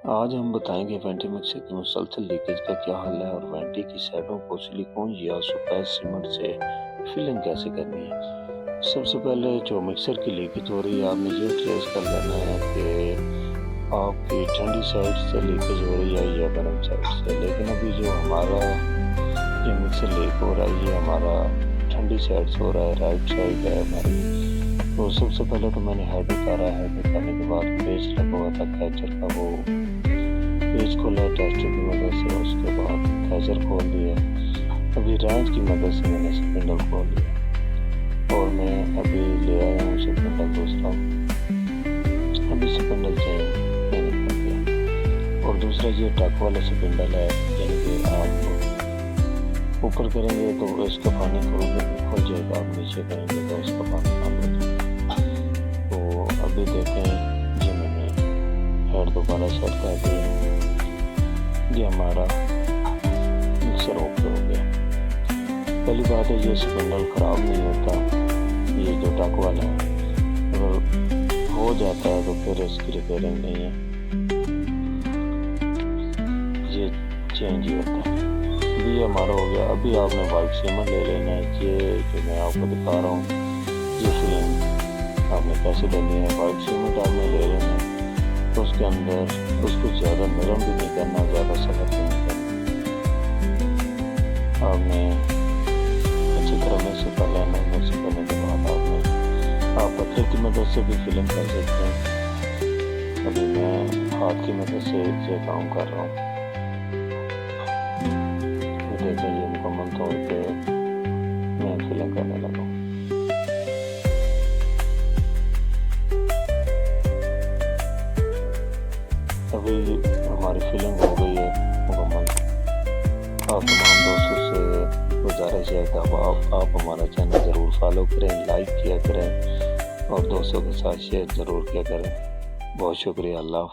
آج ہم بتائیں گے وینٹی مکسر کی مسلسل لیکیج کا کیا حل ہے اور وینٹی کی سائڈوں کو سلیکون یا سپیس سیمنٹ سے فلنگ کیسے کرنی ہے۔ سب سے پہلے جو مکسر کی لیکیج ہو رہی ہے آپ نے یہ ٹریس کر لینا ہے کہ آپ کی ٹھنڈی سائڈ سے لیکیج ہو رہی ہے یا گرم سائڈ سے، لیکن ابھی جو ہمارا یہ مکسر لیک ہو رہا ہے یہ ہمارا ٹھنڈی سائڈ سے ہو رہا ہے، رائٹ سائڈ ہے ہماری۔ تو سب سے پہلے تو میں نے ہیڈ اتارا ہے، ہیڈ اتارنے کے بعد پیچ لگا ہوا تھا کیچر کا، وہ پیچ کھولا ہے ٹیسٹر کی مدد سے، اس کے بعد کیچر کھول دیا، ابھی رینچ کی مدد سے میں نے سپنڈل کھول دیا اور میں ابھی لے آیا ہوں سپنڈل دوسرا، ابھی سپنڈل چینج میں نے کر دیا۔ اور دوسرا یہ ٹک والا سپنڈل ہے، یعنی کہ آپ اوپر کریں گے تو اس کا پانی کھل جائے گا، آپ نیچے کریں گے تو اس کا پانی بند ہو جائے گا۔ تو ابھی دیکھیں یہ میں نے ہیڈ دوبارہ سیٹ کر دیا، یہ ہمارا مکسر اوکے ہو گیا۔ پہلی بات ہے یہ سپنڈل خراب نہیں ہوتا، یہ جو ٹک والا ہے اگر ہو جاتا ہے تو پھر اس کی ریپیئرنگ نہیں ہے، یہ چینج ہی ہوتا ہے۔ ابھی یہ ہمارا ہو گیا، ابھی آپ نے وائٹ سیمنٹ لے لینا ہے، یہ جو میں آپ کو دکھا رہا ہوں یہ فلم آپ نے کیسے لینی ہے۔ وائٹ سیمنٹ آپ نے لے لینا ہے تو اس کے اندر اس کو زیادہ نرم بھی نہیں کرنا، زیادہ سخت بھی نہیں کرنا، آپ نے اچھی طرح مکس کر لینا ہے۔ مکس کرنے کے بعد آپ پتھر کی مدد سے بھی فلنگ کر سکتے ہیں، ابھی میں ہاتھ کی مدد سے یہ کام کر رہا ہوں۔ دیکھیں یہ مکمل طور پہ میں فلنگ کرنے لگا ہوں۔ ابھی ہماری فلنگ ہو گئی ہے مکمل۔ آپ تمام دوستوں سے گزارش ہے کہ آپ ہمارا چینل ضرور فالو کریں، لائک کیا کریں اور دوستوں کے ساتھ شیئر ضرور کیا کریں۔ بہت شکریہ، اللہ حافظ۔